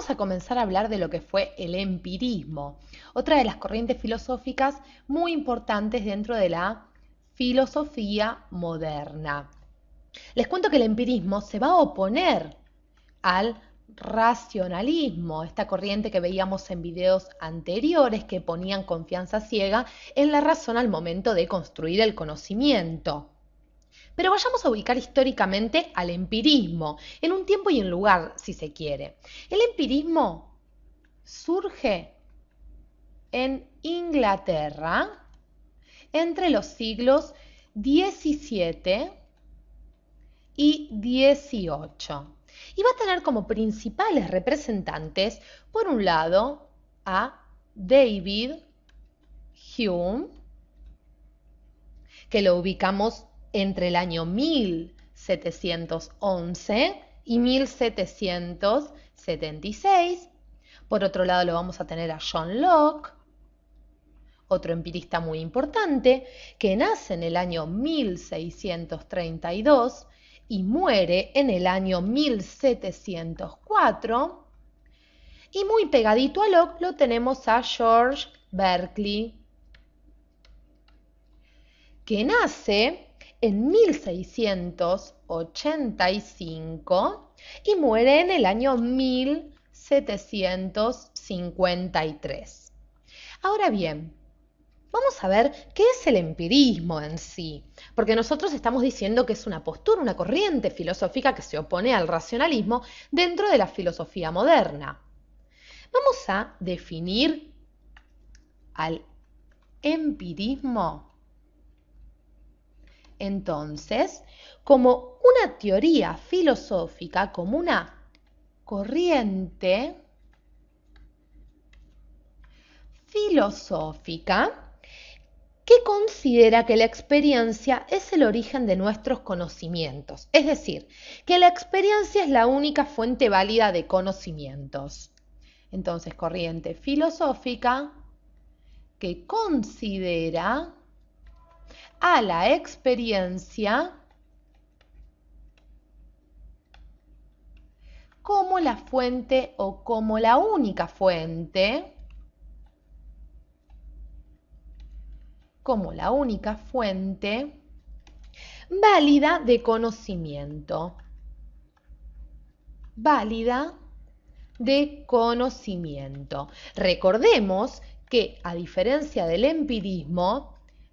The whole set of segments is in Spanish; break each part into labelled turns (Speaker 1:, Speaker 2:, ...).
Speaker 1: vamos a comenzar a hablar de lo que fue el empirismo, otra de las corrientes filosóficas muy importantes dentro de la filosofía moderna. Les cuento que el empirismo se va a oponer al racionalismo, esta corriente que veíamos en videos anteriores que ponían confianza ciega en la razón al momento de construir el conocimiento. Pero vayamos a ubicar históricamente al empirismo, en un tiempo y en lugar, si se quiere. El empirismo surge en Inglaterra entre los siglos XVII y XVIII. Y va a tener como principales representantes, por un lado, a David Hume, que lo ubicamos entre el año 1711 y 1776. Por otro lado lo vamos a tener a John Locke, otro empirista muy importante, que nace en el año 1632 y muere en el año 1704. Y muy pegadito a Locke lo tenemos a George Berkeley, que nace en 1685 y muere en el año 1753. Ahora bien, vamos a ver qué es el empirismo en sí, porque nosotros estamos diciendo que es una postura, una corriente filosófica que se opone al racionalismo dentro de la filosofía moderna. Vamos a definir al empirismo entonces como una teoría filosófica, como una corriente filosófica que considera que la experiencia es el origen de nuestros conocimientos, es decir, que la experiencia es la única fuente válida de conocimientos. Entonces, corriente filosófica que considera a la experiencia como la fuente o como la única fuente, válida de conocimiento. Recordemos que, a diferencia del empirismo,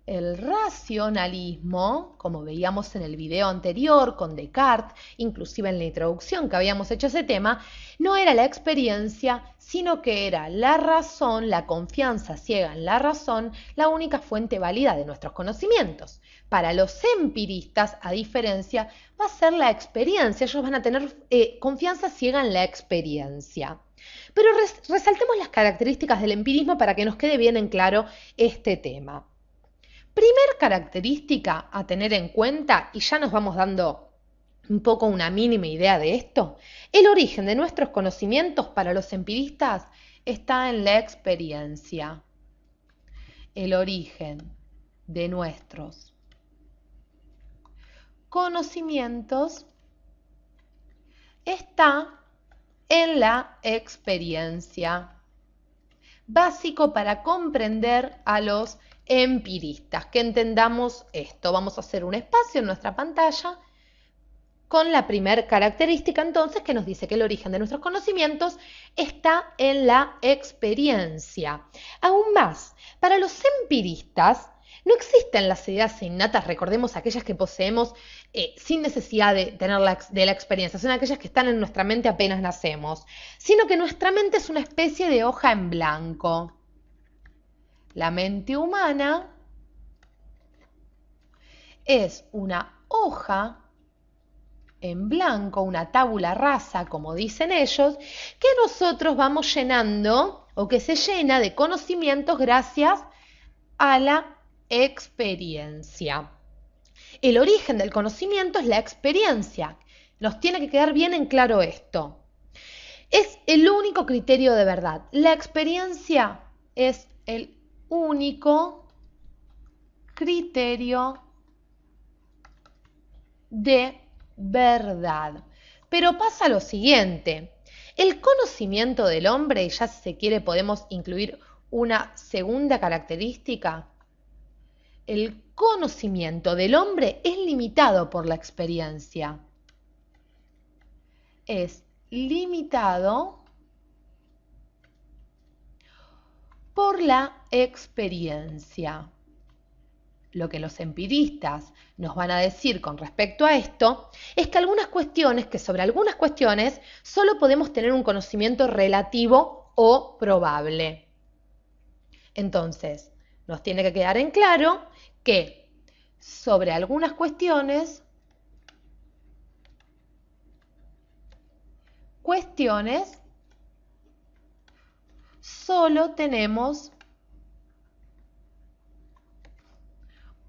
Speaker 1: el racionalismo, como veíamos en el video anterior con Descartes, inclusive en la introducción que habíamos hecho a ese tema, no era la experiencia, sino que era la razón, la confianza ciega en la razón, la única fuente válida de nuestros conocimientos. Para los empiristas, a diferencia, va a ser la experiencia, ellos van a tener confianza ciega en la experiencia. Pero resaltemos las características del empirismo para que nos quede bien en claro este tema. Primer característica a tener en cuenta, y ya nos vamos dando un poco una mínima idea de esto, el origen de nuestros conocimientos para los empiristas está en la experiencia. El origen de nuestros conocimientos está en la experiencia. Básico para comprender a los empiristas, que entendamos esto. Vamos a hacer un espacio en nuestra pantalla con la primera característica entonces que nos dice que el origen de nuestros conocimientos está en la experiencia. Aún más, para los empiristas no existen las ideas innatas, recordemos aquellas que poseemos sin necesidad de tener de la experiencia, son aquellas que están en nuestra mente apenas nacemos, sino que nuestra mente es una especie de hoja en blanco. La mente humana es una hoja en blanco, una tabula rasa, como dicen ellos, que nosotros vamos llenando o que se llena de conocimientos gracias a la experiencia. El origen del conocimiento es la experiencia. Nos tiene que quedar bien en claro esto. Es el único criterio de verdad. La experiencia es el único criterio de verdad. Pero pasa lo siguiente. El conocimiento del hombre, y ya si se quiere podemos incluir una segunda característica, el conocimiento del hombre es limitado por la experiencia. Es limitado por la experiencia. Lo que los empiristas nos van a decir con respecto a esto es que sobre algunas cuestiones solo podemos tener un conocimiento relativo o probable. Entonces, nos tiene que quedar en claro que sobre algunas cuestiones solo tenemos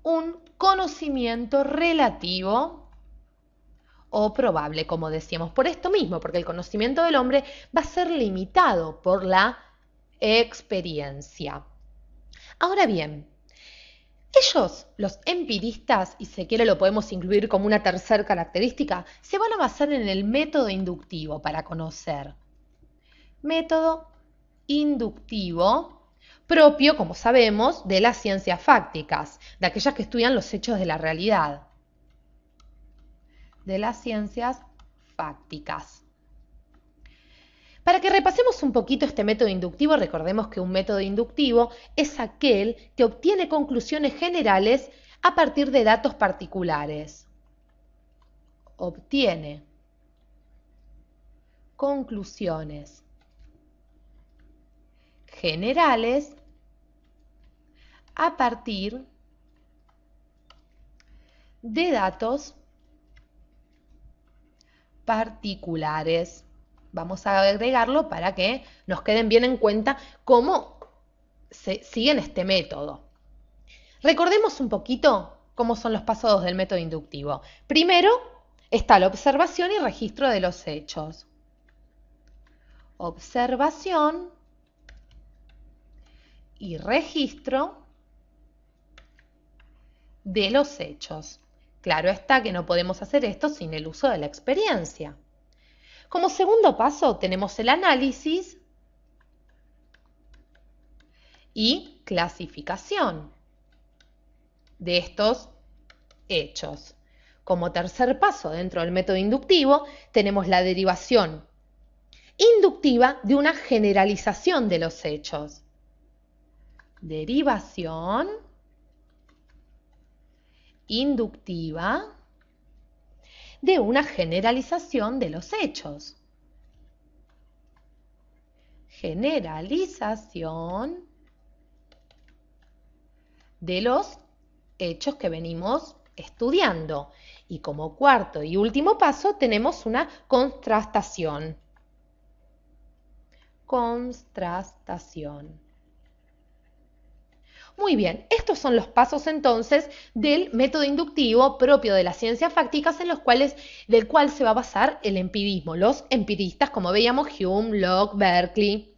Speaker 1: un conocimiento relativo o probable, como decíamos, por esto mismo, porque el conocimiento del hombre va a ser limitado por la experiencia. Ahora bien, ellos, los empiristas, y si quiere lo podemos incluir como una tercera característica, se van a basar en el método inductivo para conocer. Método inductivo propio, como sabemos, de las ciencias fácticas, de aquellas que estudian los hechos de la realidad. De las ciencias fácticas. Para que repasemos un poquito este método inductivo, recordemos que un método inductivo es aquel que obtiene conclusiones generales a partir de datos particulares. Obtiene conclusiones generales a partir de datos particulares. Vamos a agregarlo para que nos queden bien en cuenta cómo se sigue este método. Recordemos un poquito cómo son los pasos del método inductivo. Primero está la observación y registro de los hechos. Observación y registro de los hechos. Claro está que no podemos hacer esto sin el uso de la experiencia. Como segundo paso tenemos el análisis y clasificación de estos hechos. Como tercer paso dentro del método inductivo tenemos la derivación inductiva de una generalización de los hechos. Derivación inductiva de una generalización de los hechos. Generalización de los hechos que venimos estudiando. Y como cuarto y último paso tenemos una contrastación. Contrastación. Muy bien, estos son los pasos entonces del método inductivo propio de las ciencias fácticas del cual se va a basar el empirismo, los empiristas como veíamos Hume, Locke, Berkeley.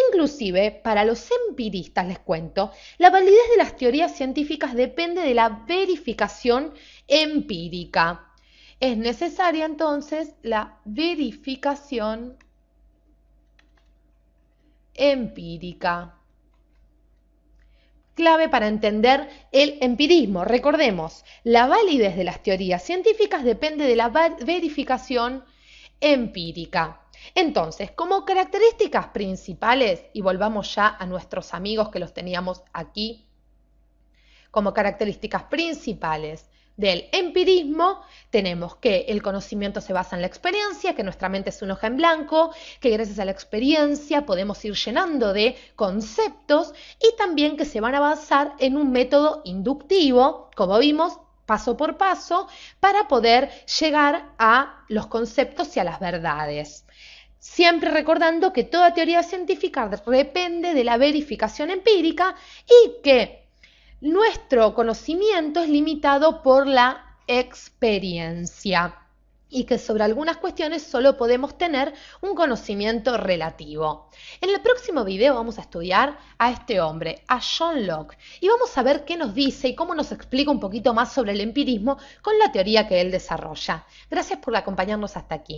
Speaker 1: Inclusive para los empiristas les cuento, la validez de las teorías científicas depende de la verificación empírica. Es necesaria entonces la verificación empírica. Clave para entender el empirismo. Recordemos, la validez de las teorías científicas depende de la verificación empírica. Entonces, como características principales, y volvamos ya a nuestros amigos que los teníamos aquí, como características principales del empirismo, tenemos que el conocimiento se basa en la experiencia, que nuestra mente es una hoja en blanco, que gracias a la experiencia podemos ir llenando de conceptos y también que se van a basar en un método inductivo, como vimos, paso por paso, para poder llegar a los conceptos y a las verdades. Siempre recordando que toda teoría científica depende de la verificación empírica y que nuestro conocimiento es limitado por la experiencia y que sobre algunas cuestiones solo podemos tener un conocimiento relativo. En el próximo video vamos a estudiar a este hombre, a John Locke, y vamos a ver qué nos dice y cómo nos explica un poquito más sobre el empirismo con la teoría que él desarrolla. Gracias por acompañarnos hasta aquí.